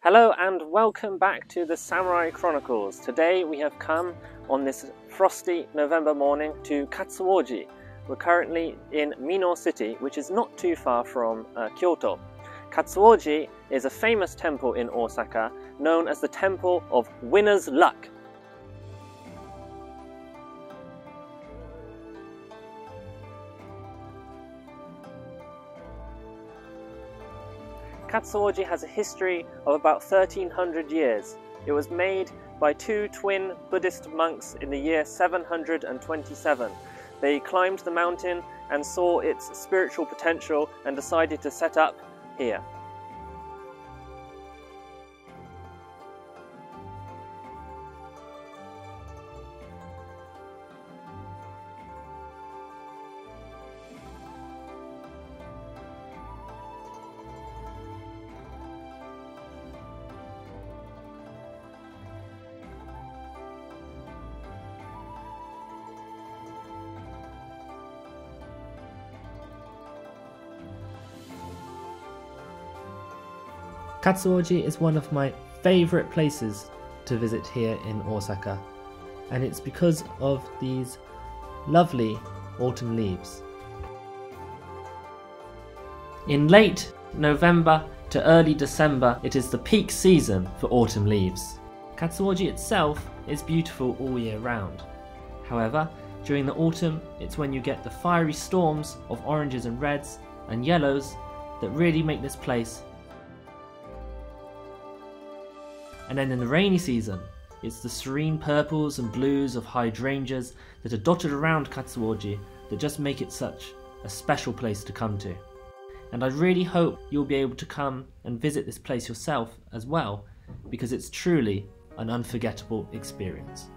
Hello and welcome back to the Samurai Chronicles. Today we have come on this frosty November morning to Katsuo-ji. We're currently in Mino City, which is not too far from Kyoto. Katsuo-ji is a famous temple in Osaka known as the Temple of Winner's Luck. Katsuo-ji has a history of about 1300 years. It was made by two twin Buddhist monks in the year 727. They climbed the mountain and saw its spiritual potential and decided to set up here. Katsuo-ji is one of my favourite places to visit here in Osaka, and it's because of these lovely autumn leaves. In late November to early December, it is the peak season for autumn leaves. Katsuo-ji itself is beautiful all year round. However, during the autumn, it's when you get the fiery storms of oranges and reds and yellows that really make this place. And then in the rainy season, it's the serene purples and blues of hydrangeas that are dotted around Katsuo-ji that just make it such a special place to come to. And I really hope you'll be able to come and visit this place yourself as well, because it's truly an unforgettable experience.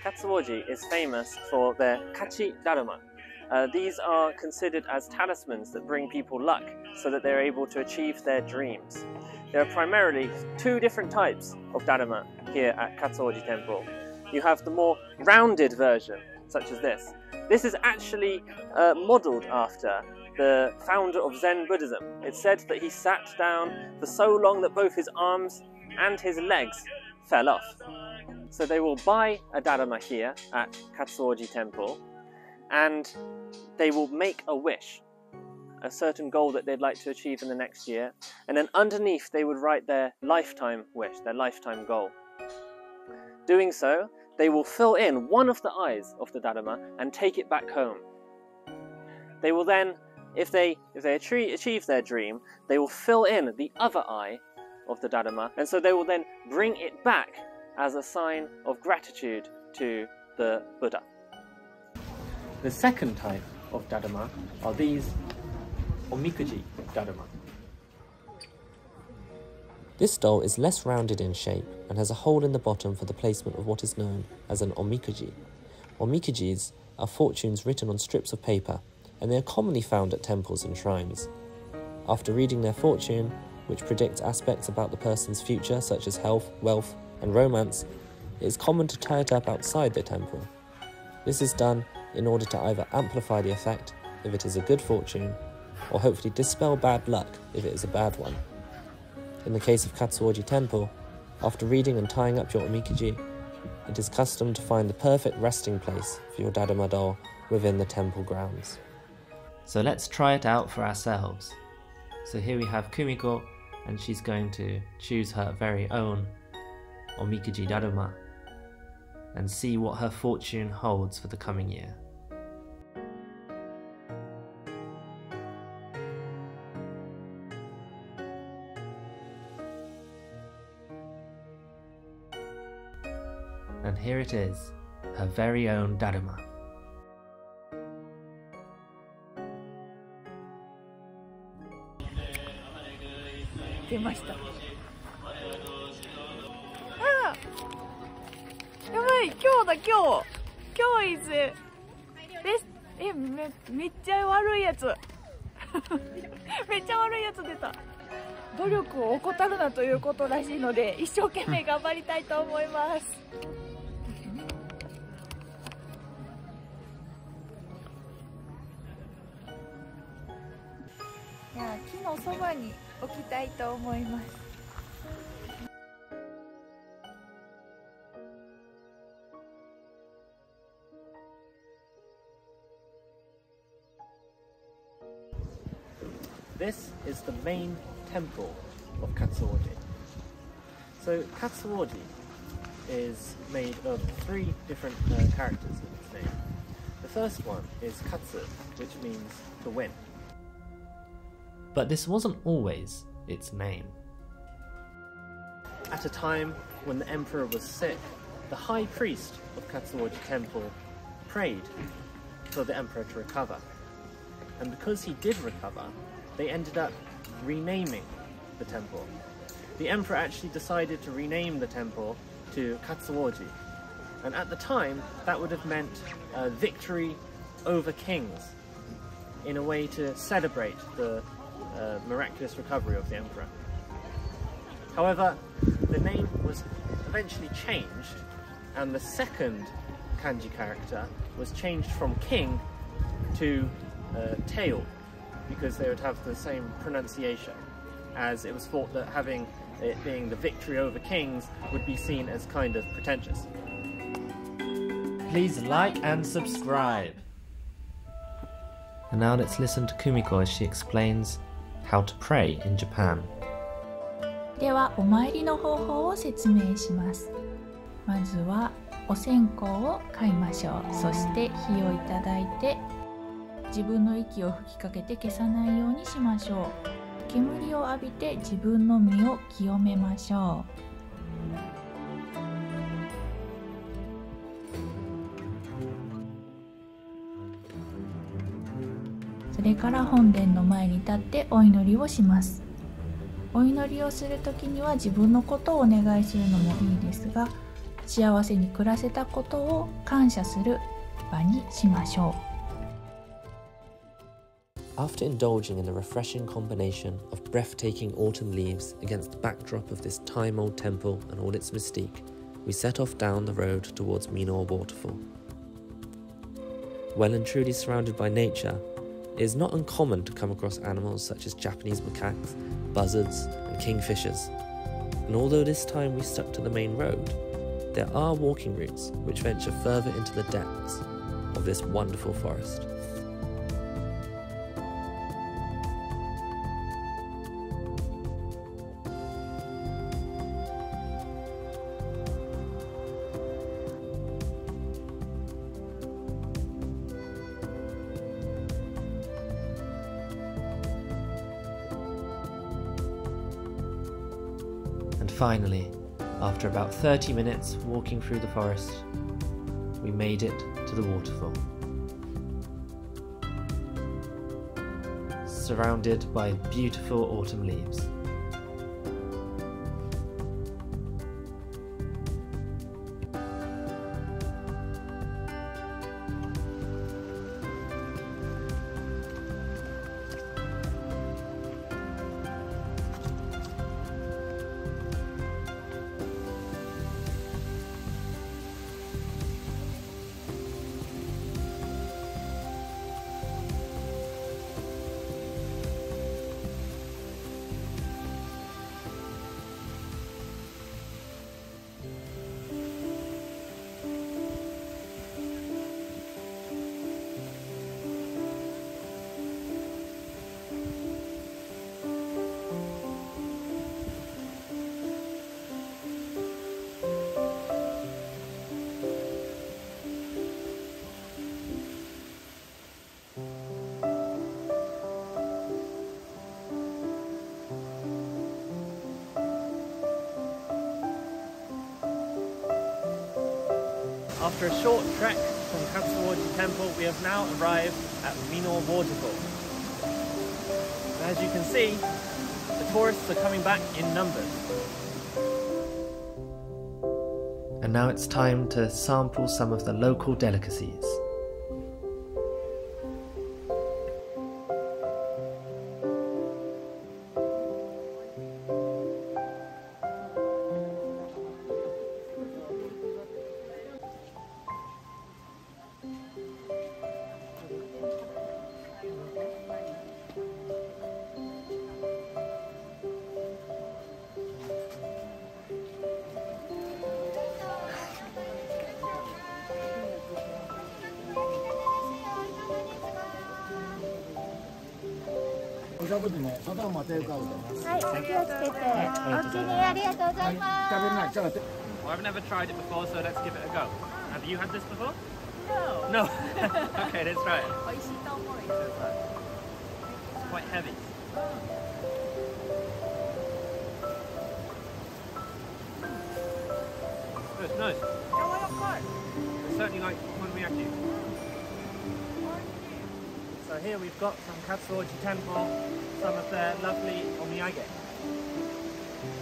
Katsuo-ji is famous for their kachi daruma. These are considered as talismans that bring people luck so that they're able to achieve their dreams. There are primarily two different types of daruma here at Katsuo-ji Temple. You have the more rounded version, such as this. This is actually modelled after the founder of Zen Buddhism. It's said that he sat down for so long that both his arms and his legs fell off. So they will buy a daruma here at Katsuo-ji Temple and they will make a wish, a certain goal that they'd like to achieve in the next year, and then underneath they would write their lifetime wish, their lifetime goal. Doing so, they will fill in one of the eyes of the daruma and take it back home. They will then, if they achieve their dream, they will fill in the other eye of the daruma, and so they will then bring it back as a sign of gratitude to the Buddha. The second type of daruma are these omikuji daruma. This doll is less rounded in shape and has a hole in the bottom for the placement of what is known as an omikuji. Omikujis are fortunes written on strips of paper, and they are commonly found at temples and shrines. After reading their fortune, which predicts aspects about the person's future such as health, wealth, and romance, it is common to tie it up outside the temple. This is done in order to either amplify the effect if it is a good fortune, or hopefully dispel bad luck if it is a bad one. In the case of Katsuo-ji Temple, after reading and tying up your omikuji, it is custom to find the perfect resting place for your daruma doll within the temple grounds. So let's try it out for ourselves. So here we have Kumiko, and she's going to choose her very own omikuji daruma and see what her fortune holds for the coming year. And here it is, her very own daruma. けました。ああ、やばい、今日だ、今日イズです。めっちゃ悪いやつめっちゃ悪いやつ出た。努力を怠るなということらしいので、一生懸命頑張りたいと思います。じゃあ木のそばに置きたいと思います。This is the main temple of Katsuo-ji. So Katsuo-ji is made of 3 different characters in its name. The first one is Katsu, which means the wind. But this wasn't always its name. At a time when the emperor was sick, the high priest of Katsuo-ji temple prayed for the emperor to recover. And because he did recover, they ended up renaming the temple. The emperor actually decided to rename the temple to Katsuo-ji. And at the time, that would have meant victory over kings, in a way to celebrate the miraculous recovery of the emperor. However, the name was eventually changed, and the second kanji character was changed from king to tail, because they would have the same pronunciation, as it was thought that having it being the victory over kings would be seen as kind of pretentious. Please like and subscribe. And now let's listen to Kumiko as she explains how to pray in Japan. ではお参りの方法を説明します。まずはお線香を買いましょう。そして火をいただいて、自分の息を吹きかけて消さないようにしましょう。煙を浴びて自分の身を清めましょう。それから本殿の前に立ってお祈りをします。お祈りをするときには自分のことをお願いするのもいいですが、幸せに暮らせたことを感謝する場にしましょう。After indulging in the refreshing combination of breathtaking autumn leaves against the backdrop of this time-old temple and all its mystique, we set off down the road towards Minor Waterfall. Well and truly surrounded by nature, it is not uncommon to come across animals such as Japanese macaques, buzzards and kingfishers. And although this time we stuck to the main road, there are walking routes which venture further into the depths of this wonderful forest. And finally, after about 30 minutes walking through the forest, we made it to the waterfall. Surrounded by beautiful autumn leaves. After a short trek from Katsuo-ji Temple, we have now arrived at Minor Waterfall. As you can see, the tourists are coming back in numbers. And now it's time to sample some of the local delicacies. Well, I've never tried it before, so let's give it a go. Have you had this before? No. No? Okay, let's try it. It's quite heavy. It's nice. It's certainly like okonomiyaki. So here we've got some Katsuo-ji temple, some of their lovely omiyage.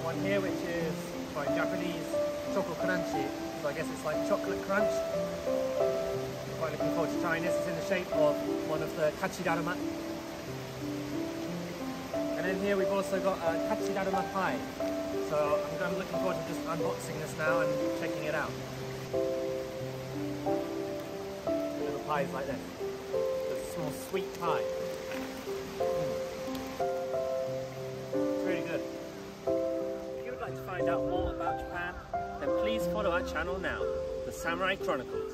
One here which is by Japanese choco crunchy, so I guess it's like chocolate crunch. Quite looking forward to trying this. It's in the shape of one of the kachidaruma. And then here we've also got a kachidaruma pie. So I'm looking forward to just unboxing this now and checking it out. Little pies like this. A small sweet pie. It's really good. If you would like to find out more about Japan, then please follow our channel now, the Samurai Chronicles.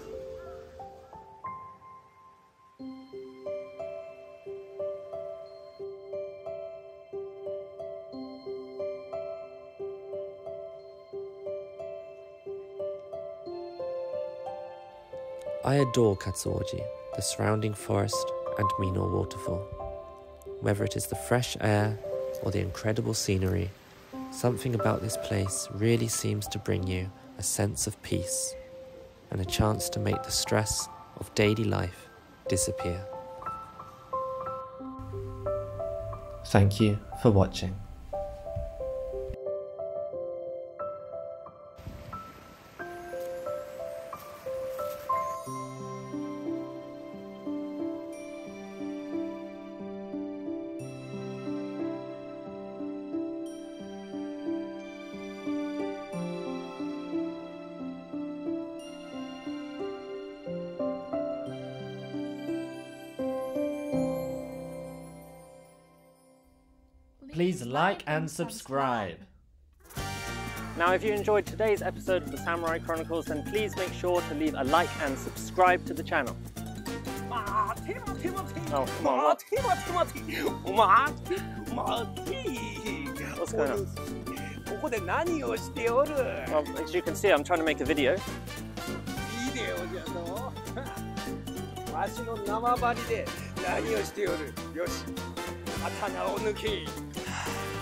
I adore Katsuo-ji, the surrounding forest and Mino waterfall. Whether it is the fresh air or the incredible scenery, something about this place really seems to bring you a sense of peace and a chance to make the stress of daily life disappear. Thank you for watching. Please like and subscribe. Now, if you enjoyed today's episode of the Samurai Chronicles, then please make sure to leave a like and subscribe to the channel. Oh, come on. What's going on? Well, as you can see, I'm trying to make a video.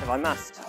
If I must.